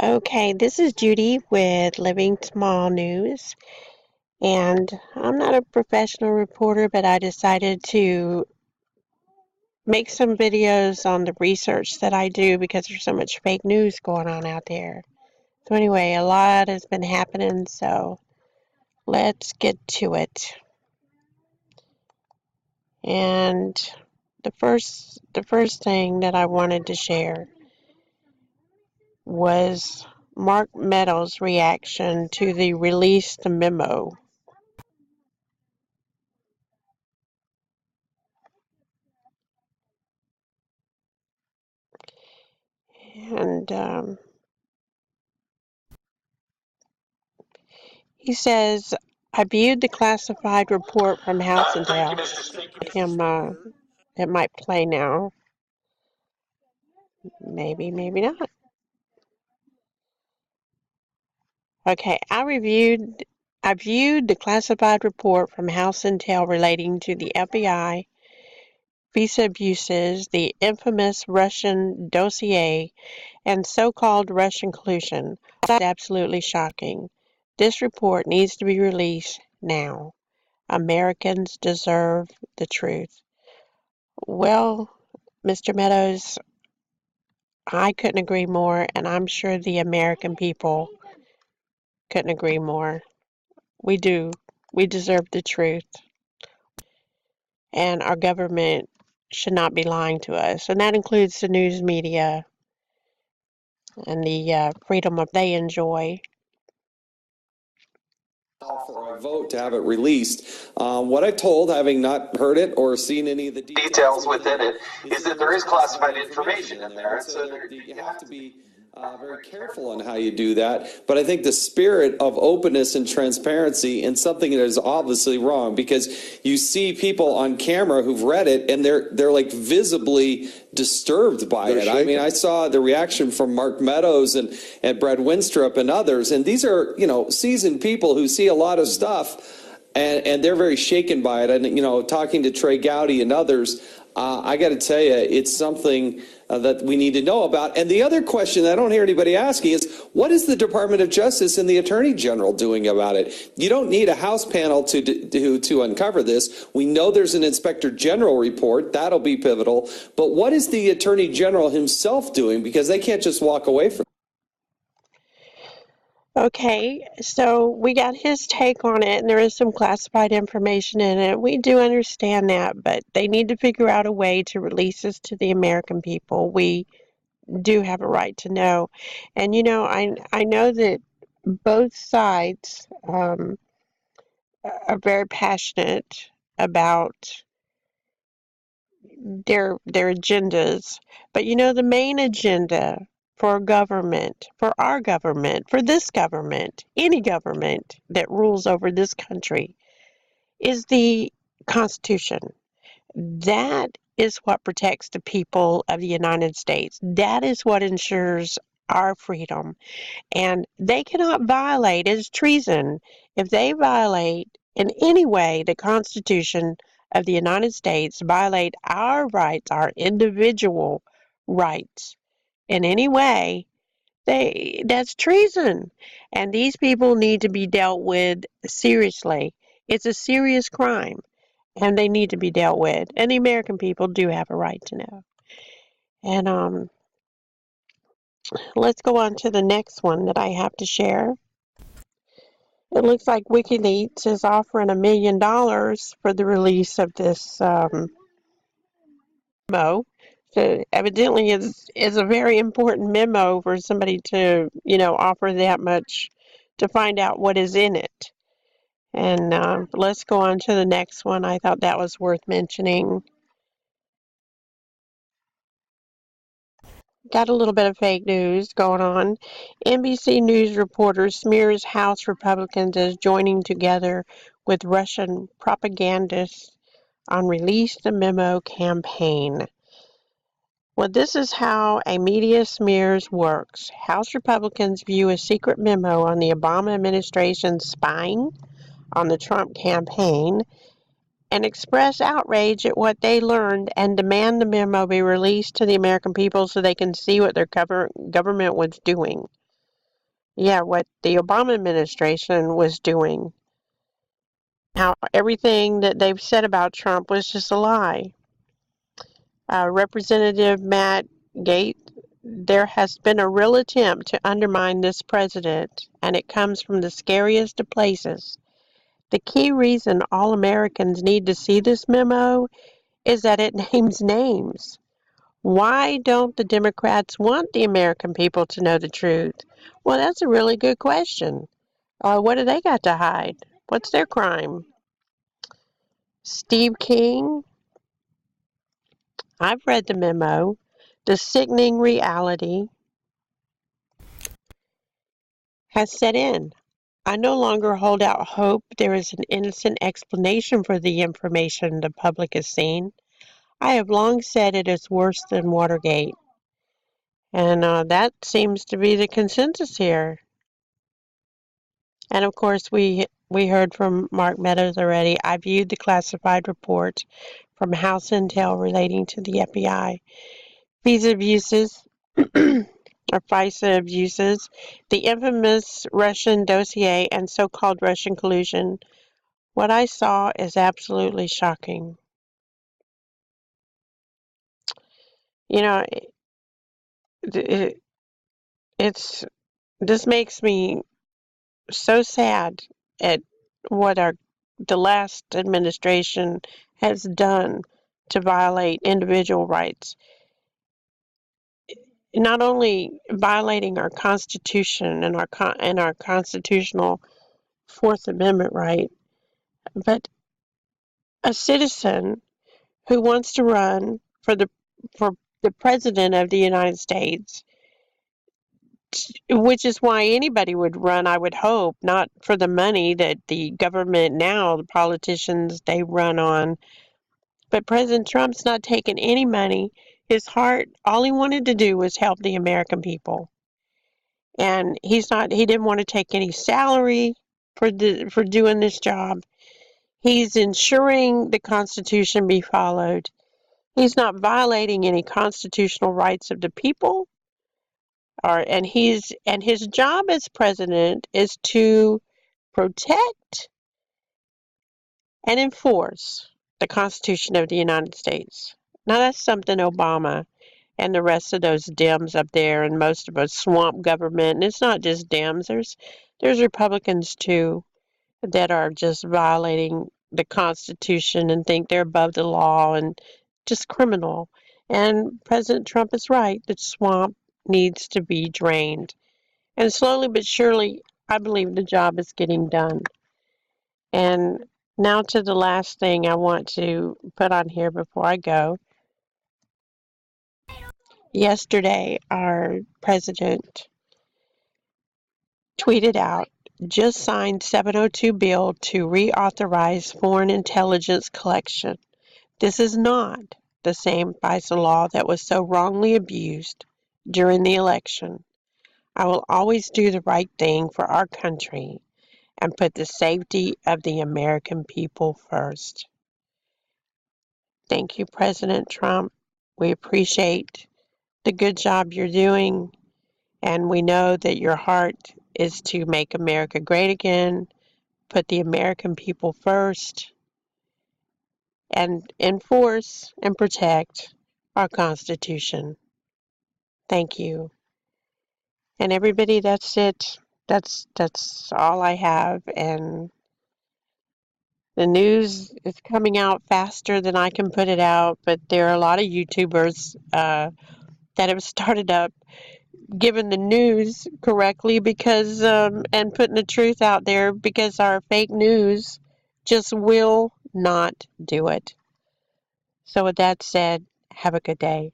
Okay, this is Judy with Living Small News, and I'm not a professional reporter, but I decided to make some videos on the research that I do because there's so much fake news going on out there. So anyway, a lot has been happening, so let's get to it. And the first thing that I wanted to share was Mark Meadows' reaction to the released memo. And he says, I viewed the classified report from House Intel. It might play now. Maybe, maybe not. Okay, I viewed the classified report from House Intel relating to the FBI visa abuses, the infamous Russian dossier, and so-called Russian collusion. That's absolutely shocking. This report needs to be released now. Americans deserve the truth. Well, Mr. Meadows, I couldn't agree more, and I'm sure the American people couldn't agree more. We do. We deserve the truth, and our government should not be lying to us, and that includes the news media and the freedom of they enjoy. For a vote to have it released. What I told, having not heard it or seen any of the details within it, is that there is classified information in there. And so you have to be very careful on how you do that. But I think the spirit of openness and transparency in something that is obviously wrong, because you see people on camera who've read it and they're like visibly disturbed by it. I mean, I saw the reaction from Mark Meadows and Brad Winstrup and others, and these are, seasoned people who see a lot of stuff, and they're very shaken by it. And, talking to Trey Gowdy and others, I got to tell you, it's something that we need to know about. And the other question I don't hear anybody asking is, what is the Department of Justice and the Attorney General doing about it? You don't need a House panel to uncover this. We know there's an Inspector General report. That'll be pivotal. But what is the Attorney General himself doing? Because they can't just walk away from it. Okay, so we got his take on it, and there is some classified information in it. We do understand that, but they need to figure out a way to release this to the American people. We do have a right to know. And, I know that both sides are very passionate about their agendas. But, the main agenda for government, for our government, for this government, any government that rules over this country, is the Constitution. That is what protects the people of the United States. That is what ensures our freedom. And they cannot violate, it's treason, if they violate in any way the Constitution of the United States, violate our rights, our individual rights in any way, that's treason. And these people need to be dealt with seriously. It's a serious crime, and they need to be dealt with. And the American people do have a right to know. And let's go on to the next one that I have to share. It looks like Wikileaks is offering $1 million for the release of this memo. So evidently is a very important memo for somebody to, offer that much to find out what is in it. And let's go on to the next one. I thought that was worth mentioning. Got a little bit of fake news going on. NBC News reporter smears House Republicans as joining together with Russian propagandists on Release the Memo campaign. Well, this is how a media smears works. House Republicans view a secret memo on the Obama administration spying on the Trump campaign and express outrage at what they learned and demand the memo be released to the American people so they can see what their government was doing. Yeah, what the Obama administration was doing. How everything that they've said about Trump was just a lie. Representative Matt Gaetz, there has been a real attempt to undermine this president, and it comes from the scariest of places. The key reason all Americans need to see this memo is that it names names. Why don't the Democrats want the American people to know the truth? Well, that's a really good question. What do they got to hide? What's their crime? Steve King, I've read the memo. The sickening reality has set in. I no longer hold out hope there is an innocent explanation for the information the public has seen. I have long said it is worse than Watergate, and that seems to be the consensus here. And of course, we heard from Mark Meadows already. I viewed the classified report from House Intel relating to the FBI visa abuses or FISA abuses, the infamous Russian dossier, and so-called Russian collusion. What I saw is absolutely shocking. You know, it, it's this makes me so sad at what the last administration has done to violate individual rights, not only violating our Constitution and our constitutional Fourth Amendment right, but a citizen who wants to run for the president of the United States, which is why anybody would run, I would hope, not for the money that the government now, the politicians, they run on. But President Trump's not taking any money. His heart, all he wanted to do was help the American people. And he didn't want to take any salary for doing this job. He's ensuring the Constitution be followed. He's not violating any constitutional rights of the people. And his job as president is to protect and enforce the Constitution of the United States. Now that's something Obama and the rest of those Dems up there and most of us swamp government. And it's not just Dems. There's Republicans too that are just violating the Constitution and think they're above the law and just criminal. And President Trump is right. The swamp needs to be drained. And slowly but surely, I believe the job is getting done. And now to the last thing I want to put on here before I go. Yesterday, our president tweeted out, just signed 702 bill to reauthorize foreign intelligence collection. This is not the same FISA law that was so wrongly abused during the election. I will always do the right thing for our country and put the safety of the American people first. Thank you, President Trump. We appreciate the good job you're doing, and we know that your heart is to make America great again, put the American people first, and enforce and protect our Constitution. Thank you. And everybody, that's it. That's all I have. And the news is coming out faster than I can put it out, but there are a lot of YouTubers that have started up giving the news correctly because and putting the truth out there because our fake news just will not do it. So with that said, have a good day.